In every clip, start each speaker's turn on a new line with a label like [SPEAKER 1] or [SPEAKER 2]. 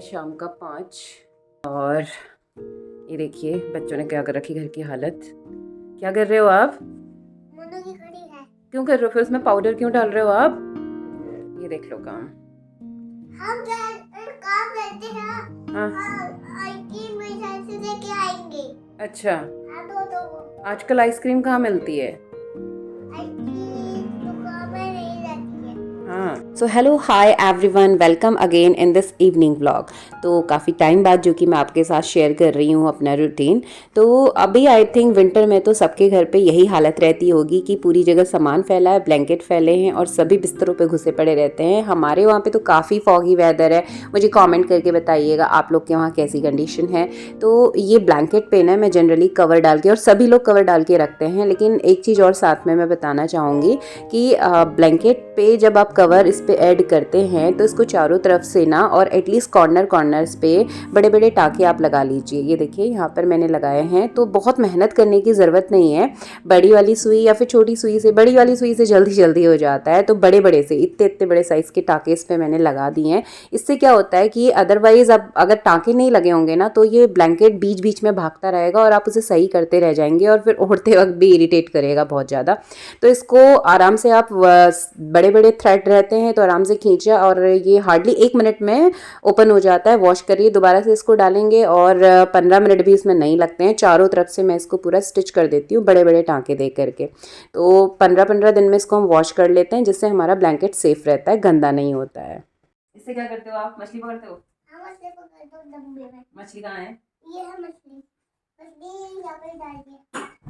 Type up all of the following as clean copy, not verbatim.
[SPEAKER 1] शाम का 5 और ये देखिए बच्चों ने क्या कर रखी घर की हालत। क्या कर रहे हो आप?
[SPEAKER 2] मोनो की खड़ी है।
[SPEAKER 1] क्यों कर रहे हो? फिर उसमें पाउडर क्यों डाल रहे हो आप? ये देख लो काम।
[SPEAKER 2] हम काम करते हैं।
[SPEAKER 1] हाँ
[SPEAKER 2] आइसक्रीम में से लेके आएंगे।
[SPEAKER 1] अच्छा,
[SPEAKER 2] हाँ तो
[SPEAKER 1] आजकल आइसक्रीम कहाँ मिलती है?
[SPEAKER 2] आइसक्रीम दुकान में नहीं रहती है।
[SPEAKER 1] हाँ, so hello hi everyone, welcome again in this evening vlog. तो काफ़ी टाइम बाद जो कि मैं आपके साथ शेयर कर रही हूँ अपना रूटीन। तो अभी आई थिंक विंटर में तो सबके घर पे यही हालत रहती होगी कि पूरी जगह सामान फैला है, ब्लैंकेट फैले हैं और सभी बिस्तरों पे घुसे पड़े रहते हैं। हमारे वहाँ पे तो काफ़ी फॉगी वेदर है। मुझे कॉमेंट करके बताइएगा आप लोग के वहाँ कैसी कंडीशन है। तो ये ब्लैंकेट पे ना मैं जनरली कवर डाल के, और सभी लोग कवर डाल के रखते हैं, लेकिन एक चीज़ और साथ में मैं बताना चाहूँगी कि ब्लैंकेट पे जब आप कवर इस पे ऐड करते हैं तो इसको चारों तरफ से ना, और एटलीस्ट कॉर्नर्स पे बड़े बड़े टाँके आप लगा लीजिए। ये देखिए यहाँ पर मैंने लगाए हैं। तो बहुत मेहनत करने की ज़रूरत नहीं है। बड़ी वाली सुई या फिर छोटी सुई से, बड़ी वाली सुई से जल्दी जल्दी हो जाता है। तो बड़े बड़े से इतने इतने बड़े साइज़ के टाँके इस पर मैंने लगा दिए हैं। इससे क्या होता है कि अदरवाइज़ अब अगर टाँके नहीं लगे होंगे ना तो ये ब्लैंकेट बीच बीच में भागता रहेगा और आप उसे सही करते रह जाएंगे और फिर ओढ़ते वक्त भी इरिटेट करेगा बहुत ज़्यादा। तो इसको आराम से आप, बड़े बड़े थ्रेड रहते हैं तो आराम से खींचा और ये हार्डली 1 मिनट में ओपन हो जाता है। वॉश करिए, दोबारा से इसको डालेंगे और 15 मिनट भी इसमें नहीं लगते हैं। चारों तरफ से मैं इसको पूरा स्टिच कर देती हूँ बड़े बड़े टाँके दे करके। तो 15-15 दिन में इसको हम वॉश कर लेते हैं, जिससे हमारा ब्लैंकेट सेफ रहता है, गंदा नहीं होता है। इससे क्या करते हो आप? मछली पकड़ते हो?
[SPEAKER 2] हाँ मछली पकड़ दो डब्बे में।
[SPEAKER 1] मछली कहाँ है?
[SPEAKER 2] ये है मछली। मछली यहाँ पे डालिए।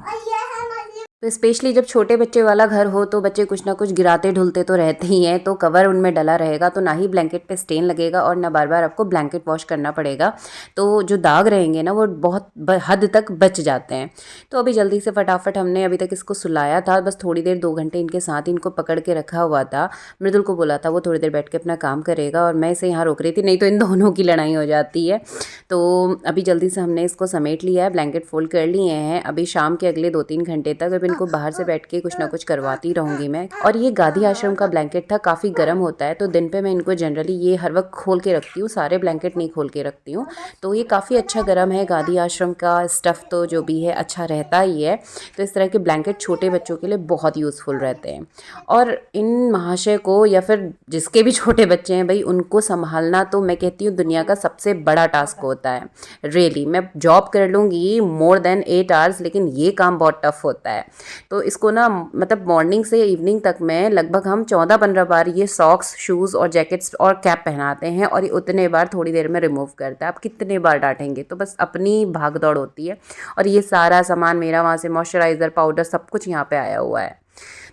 [SPEAKER 2] और ये है मछली।
[SPEAKER 1] तो स्पेशली जब छोटे बच्चे वाला घर हो तो बच्चे कुछ ना कुछ गिराते ढुलते तो रहते ही हैं। तो कवर उनमें डला रहेगा तो ना ही ब्लैंकेट पे स्टेन लगेगा और ना बार बार आपको ब्लैंकेट वॉश करना पड़ेगा। तो जो दाग रहेंगे ना वो बहुत हद तक बच जाते हैं। तो अभी जल्दी से फटाफट हमने अभी तक इसको सुलाया था, बस थोड़ी देर 2 घंटे इनके साथ इनको पकड़ के रखा हुआ था। मृदुल को बोला था वो थोड़ी देर बैठ के अपना काम करेगा और मैं इसे यहाँ रोक रही थी, नहीं तो इन दोनों की लड़ाई हो जाती है। तो अभी जल्दी से हमने इसको समेट लिया है, ब्लैंकेट फोल्ड कर लिए हैं। अभी शाम के अगले 2-3 घंटे तक अब इनको बाहर से बैठ के कुछ ना कुछ करवाती रहूँगी मैं। और ये गादी आश्रम का ब्लैंकेट था, काफ़ी गर्म होता है तो दिन पे मैं इनको जनरली ये हर वक्त खोल के रखती हूँ, सारे ब्लैंकेट नहीं खोल के रखती हूँ। तो ये काफ़ी अच्छा गर्म है। गादी आश्रम का स्टफ़ तो जो भी है अच्छा रहता ही है। तो इस तरह के ब्लैंकेट छोटे बच्चों के लिए बहुत यूज़फुल रहते हैं। और इन महाशय को या फिर जिसके भी छोटे बच्चे हैं भाई, उनको संभालना तो मैं कहती हूँ दुनिया का सबसे बड़ा टास्क होता है। रियली मैं जॉब कर लूँगी मोर देन 8 आवर्स, लेकिन ये काम बहुत टफ होता है। तो इसको ना मतलब मॉर्निंग से इवनिंग तक में लगभग हम 14-15 बार ये सॉक्स, शूज़ और जैकेट्स और कैप पहनाते हैं और ये उतने बार थोड़ी देर में रिमूव करता है। आप कितने बार डांटेंगे? तो बस अपनी भाग दौड़ होती है। और ये सारा सामान मेरा वहाँ से मॉइस्चराइज़र, पाउडर सब कुछ यहाँ पे आया हुआ है।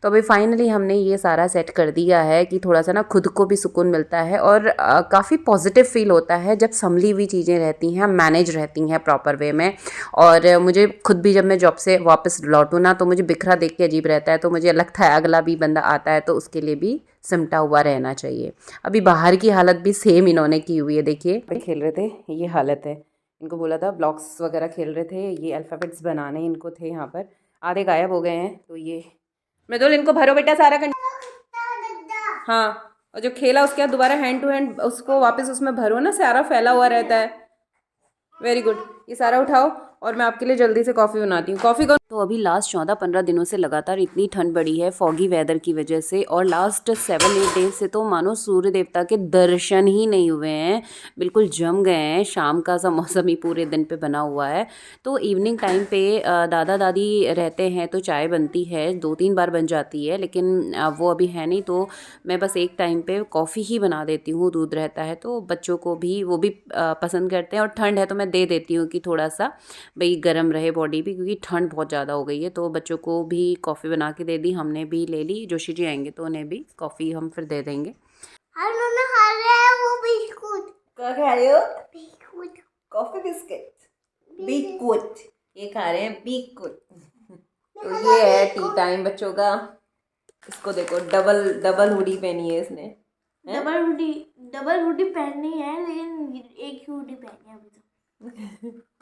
[SPEAKER 1] तो अभी फाइनली हमने ये सारा सेट कर दिया है कि थोड़ा सा ना खुद को भी सुकून मिलता है और काफ़ी पॉजिटिव फील होता है जब संभली हुई चीज़ें रहती हैं, मैनेज रहती हैं प्रॉपर वे में। और मुझे खुद भी जब मैं जॉब से वापस लौटूँ ना तो मुझे बिखरा देख के अजीब रहता है। तो मुझे लगता है अगला भी बंदा आता है तो उसके लिए भी सिमटा हुआ रहना चाहिए। अभी बाहर की हालत भी सेम इन्होंने की हुई है। देखिए खेल रहे थे, ये हालत है। इनको बोला था ब्लॉक्स वगैरह खेल रहे थे, ये अल्फ़ाबेट्स बनाने इनको थे यहाँ पर, आधे गायब हो गए हैं। तो ये मृदुल इनको भरो बेटा सारा हाँ, और जो खेला उसके बाद दोबारा हैंड टू हैंड उसको वापस उसमें भरो ना, सारा फैला हुआ रहता है। वेरी गुड, ये सारा उठाओ और मैं आपके लिए जल्दी से कॉफ़ी बनाती हूँ। कॉफ़ी को तो अभी लास्ट 14-15 दिनों से लगातार इतनी ठंड बढ़ी है फॉगी वेदर की वजह से, और लास्ट 7-8 डेज से तो मानो सूर्य देवता के दर्शन ही नहीं हुए हैं, बिल्कुल जम गए हैं। शाम का सा मौसम ही पूरे दिन पे बना हुआ है। तो इवनिंग टाइम पे दादा दादी रहते हैं तो चाय बनती है, 2-3 बार बन जाती है, लेकिन वो अभी है नहीं तो मैं बस एक टाइम पे कॉफ़ी ही बना देती हूँ। दूध रहता है तो बच्चों को भी वो भी पसंद करते हैं, और ठंड है तो मैं दे देती हूँ कि थोड़ा सा भाई गर्म रहे बॉडी भी, क्योंकि ठंड बहुत ज़्यादा हो गई है। तो बच्चों को भी कॉफ़ी बना के दे दी, हमने भी ले ली। जोशी जी आएंगे तो उन्हें भी कॉफ़ी हम फिर दे देंगे।
[SPEAKER 2] हम लोग खा रहे हैं वो बिस्कुट।
[SPEAKER 1] क्या खा रहे हो?
[SPEAKER 2] बिस्कुट।
[SPEAKER 1] Coffee biscuit, biscuit. ये खा रहे हैं बिस्कुट। तो ये है टी टाइम बच्चों का। इसको देखो, डबल डबल हुडी पहनी है इसने।
[SPEAKER 2] डबल हुडी पहननी है, लेकिन एक ही हुडी पहनी है अभी तो।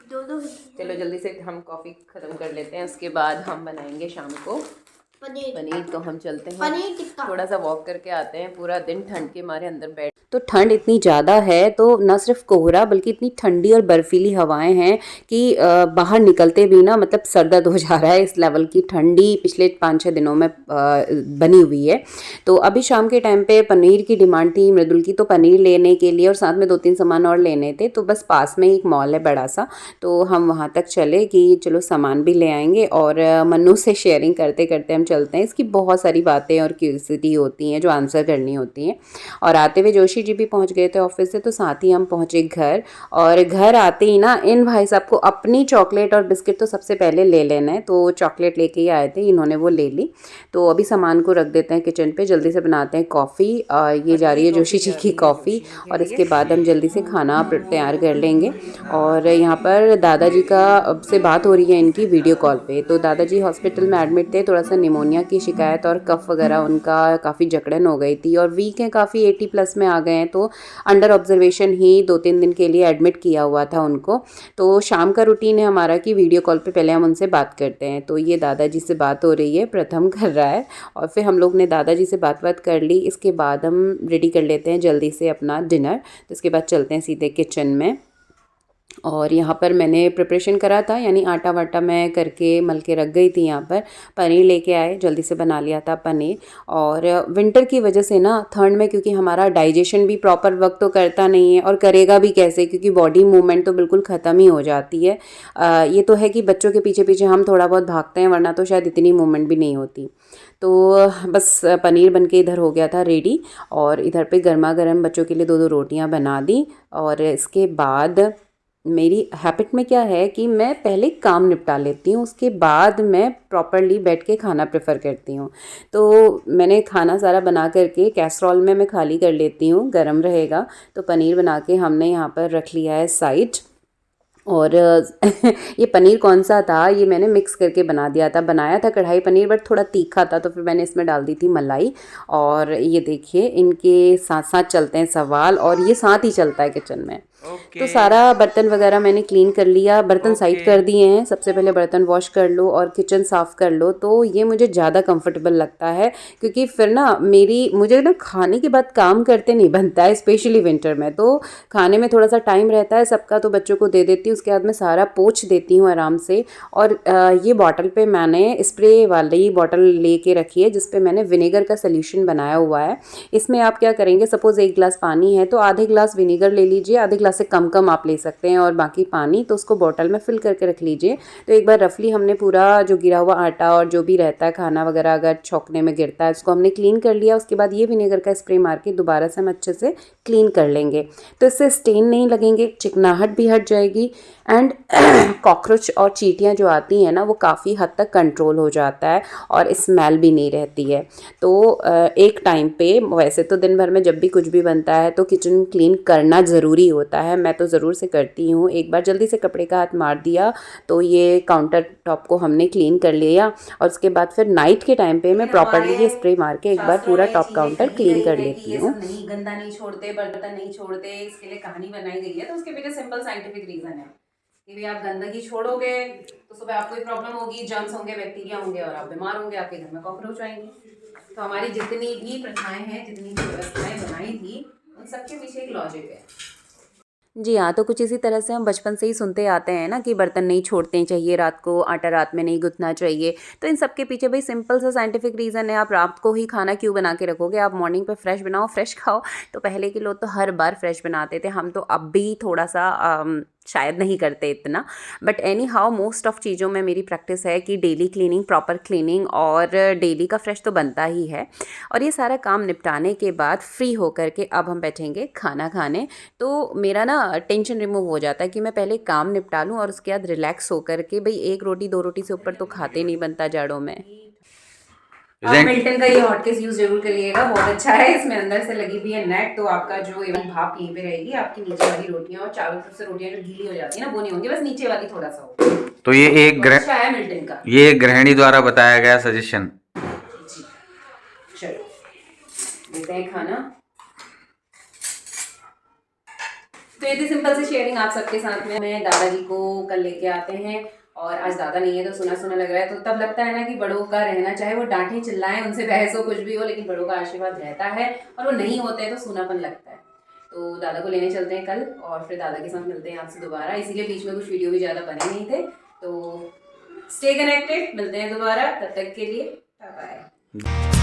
[SPEAKER 2] दो
[SPEAKER 1] चलो जल्दी से हम कॉफ़ी ख़त्म कर लेते हैं, उसके बाद हम बनाएंगे शाम को पनीर। तो हम चलते हैं,
[SPEAKER 2] पनीर टिक्का।
[SPEAKER 1] थोड़ा सा वॉक करके आते हैं। पूरा दिन ठंड के मारे अंदर बैठ तो ठंड इतनी ज़्यादा है तो न सिर्फ कोहरा बल्कि इतनी ठंडी और बर्फीली हवाएं हैं कि बाहर निकलते भी ना मतलब सर दर्द हो जा रहा है। इस लेवल की ठंडी पिछले 5-6 दिनों में बनी हुई है। तो अभी शाम के टाइम पे पनीर की डिमांड थी मृदुल की, तो पनीर लेने के लिए और साथ में 2-3 सामान और लेने थे। तो बस पास में एक मॉल है बड़ा सा, तो हम वहाँ तक चले कि चलो सामान भी ले आएंगे और मन्नू से शेयरिंग करते करते हम चलते हैं। इसकी बहुत सारी बातें और क्यूरियोसिटी होती हैं जो आंसर करनी होती हैं। और आते हुए जोशी जी भी पहुंच गए थे ऑफिस से, तो साथ ही हम पहुंचे घर। और घर आते ही ना इन भाई साहब को अपनी चॉकलेट और बिस्किट तो सबसे पहले ले लेना है, तो चॉकलेट लेके ही आए थे, इन्होंने वो ले ली। तो अभी सामान को रख देते हैं किचन पे, जल्दी से बनाते हैं कॉफ़ी। ये जा रही है जोशी जी की कॉफ़ी और इसके बाद हम जल्दी से खाना तैयार कर लेंगे। और यहाँ पर दादाजी का से बात हो रही है इनकी वीडियो कॉल पे। तो दादाजी हॉस्पिटल में एडमिट थे, थोड़ा सा निमोनिया की शिकायत और कफ वगैरह उनका काफ़ी जकड़न हो गई थी और वीक हैं काफ़ी, 80+ में आ गए हैं। तो अंडर ऑब्जर्वेशन ही 2-3 दिन के लिए एडमिट किया हुआ था उनको। तो शाम का रूटीन है हमारा कि वीडियो कॉल पे पहले हम उनसे बात करते हैं। तो ये दादाजी से बात हो रही है, प्रथम कर रहा है और फिर हम लोग ने दादाजी से बात कर ली। इसके बाद हम रेडी कर लेते हैं जल्दी से अपना डिनर। तो इसके बाद चलते हैं सीधे किचन में। और यहाँ पर मैंने प्रिपरेशन करा था, यानी आटा वाटा मैं करके मल के रख गई थी। यहाँ पर पनीर लेके आए, जल्दी से बना लिया था पनीर। और विंटर की वजह से ना ठंड में, क्योंकि हमारा डाइजेशन भी प्रॉपर वक्त तो करता नहीं है और करेगा भी कैसे, क्योंकि बॉडी मूवमेंट तो बिल्कुल ख़त्म ही हो जाती है। ये तो है कि बच्चों के पीछे पीछे हम थोड़ा बहुत भागते हैं, वरना तो शायद इतनी मूवमेंट भी नहीं होती। तो बस पनीर बन के इधर हो गया था रेडी और इधर पे गर्मा गर्म बच्चों के लिए 2-2 रोटियां बना दी। और इसके बाद मेरी हैबिट में क्या है कि मैं पहले काम निपटा लेती हूँ, उसके बाद मैं प्रॉपरली बैठ के खाना प्रेफर करती हूँ। तो मैंने खाना सारा बना करके कैसरोल में मैं खाली कर लेती हूँ, गरम रहेगा। तो पनीर बना के हमने यहाँ पर रख लिया है साइड। और ये पनीर कौन सा था, ये मैंने मिक्स करके बना दिया था। बनाया था कढ़ाई पनीर बट थोड़ा तीखा था, तो फिर मैंने इसमें डाल दी थी मलाई। और ये देखिए इनके साथ साथ चलते हैं सवाल, और ये साथ ही चलता है किचन में। तो सारा बर्तन वगैरह मैंने क्लीन कर लिया, बर्तन साइड कर दिए हैं। सबसे पहले बर्तन वॉश कर लो और किचन साफ़ कर लो, तो ये मुझे ज़्यादा कंफर्टेबल लगता है। क्योंकि फिर ना मुझे ना खाने के बाद काम करते नहीं बनता है, स्पेशली विंटर में। तो खाने में थोड़ा सा टाइम रहता है सबका, तो बच्चों को दे देती हूँ, उसके बाद मैं सारा पोंछ देती हूँ आराम से। और ये बॉटल पे मैंने स्प्रे वाली बॉटल लेके रखी है जिस पे मैंने विनेगर का सोल्यूशन बनाया हुआ है। इसमें आप क्या करेंगे, सपोज़ 1 गिलास पानी है तो आधे गिलास विनेगर ले लीजिए, आधे गिलास से कम कम आप ले सकते हैं, और बाकी पानी, तो उसको बॉटल में फिल करके रख लीजिए। तो एक बार रफली हमने पूरा जो गिरा हुआ आटा और जो भी रहता है खाना वगैरह अगर छौंकने में गिरता है, उसको हमने क्लीन कर लिया। उसके बाद ये विनेगर का स्प्रे मार के दोबारा से हम अच्छे से क्लीन कर लेंगे, तो इससे स्टेन नहीं लगेंगे, चिकनाहट भी हट जाएगी एंड कॉकरोच और चींटियाँ जो आती हैं ना वो काफ़ी हद तक कंट्रोल हो जाता है और स्मेल भी नहीं रहती है। तो एक टाइम पे, वैसे तो दिन भर में जब भी कुछ भी बनता है तो किचन क्लीन करना ज़रूरी होता है, मैं तो ज़रूर से करती हूँ। एक बार जल्दी से कपड़े का हाथ मार दिया तो ये काउंटर टॉप को हमने क्लीन कर लिया। और उसके बाद फिर नाइट के टाइम पे मैं प्रॉपरली ये स्प्रे मार के एक बार पूरा टॉप काउंटर क्लीन कर लेती हूँ। नहीं, गंदा नहीं छोड़ते, बर्तन नहीं छोड़ते, इसके लिए कहानी बनाई गई है। तो उसके पीछे सिंपल साइंटिफिक रीजन है कि भाई आप गंदगी छोड़ोगे तो सुबह आपको प्रॉब्लम होगी, जर्म्स होंगे, बैक्टीरिया होंगे और आप बीमार होंगे, आपके घर में कॉकरोच आएंगे। तो हमारी जितनी भी प्रथाएं हैं, जितनी भी व्यवस्थाएं बनाई थी, उन सबके पीछे एक लॉजिक है। जी हाँ, तो कुछ इसी तरह से हम बचपन से ही सुनते आते हैं ना कि बर्तन नहीं छोड़ने चाहिए रात को, आटा रात में नहीं गूंथना चाहिए। तो इन सब के पीछे भाई सिंपल सा साइंटिफिक रीज़न है। आप रात को ही खाना क्यों बना के रखोगे, आप मॉर्निंग पे फ्रेश बनाओ, फ्रेश खाओ। तो पहले के लोग तो हर बार फ्रेश बनाते थे, हम तो अब भी थोड़ा सा शायद नहीं करते इतना। But any how most of चीज़ों में मेरी प्रैक्टिस है कि डेली क्लीनिंग, प्रॉपर क्लीनिंग और डेली का फ्रेश तो बनता ही है। और ये सारा काम निपटाने के बाद फ्री होकर के अब हम बैठेंगे खाना खाने। तो मेरा ना टेंशन रिमूव हो जाता है कि मैं पहले काम निपटा लूँ और उसके बाद रिलैक्स होकर के, भाई 1 रोटी 2 रोटी से ऊपर तो खाते नहीं बनता जाड़ों में। आप मिल्टन का ये हॉटकेस यूज जरूर करिएगा, बहुत अच्छा है। इसमें अंदर से लगी हुई है नेट, तो आपका जो भाप यहीं पे रहेगी, आपकी नीचे वाली रोटियां और चारों तरफ से रोटियां जो गीली हो जाती है ना वो नहीं होंगी, बस नीचे वाली थोड़ा सा होगा।
[SPEAKER 3] तो ये एक
[SPEAKER 1] अच्छा है मिल्टन का,
[SPEAKER 3] ये गृहिणी द्वारा बताया गया सजेशन।
[SPEAKER 1] चलो देते हैं खाना। तो ये थी सिंपल सी शेयरिंग आप सबके साथ में। मैं दादाजी को कल लेके आते हैं और आज दादा नहीं है तो सुना सुना लग रहा है। तो तब लगता है ना कि बड़ों का रहना, चाहे वो डांटे चिल्लाएं, उनसे बहस हो, कुछ भी हो, लेकिन बड़ों का आशीर्वाद रहता है और वो नहीं होते हैं तो सूनापन लगता है। तो दादा को लेने चलते हैं कल और फिर दादा के साथ मिलते हैं आपसे दोबारा, इसीलिए बीच में कुछ वीडियो भी ज़्यादा बने नहीं थे। तो स्टे कनेक्टेड, मिलते हैं दोबारा, तब तक के लिए बाय बाय।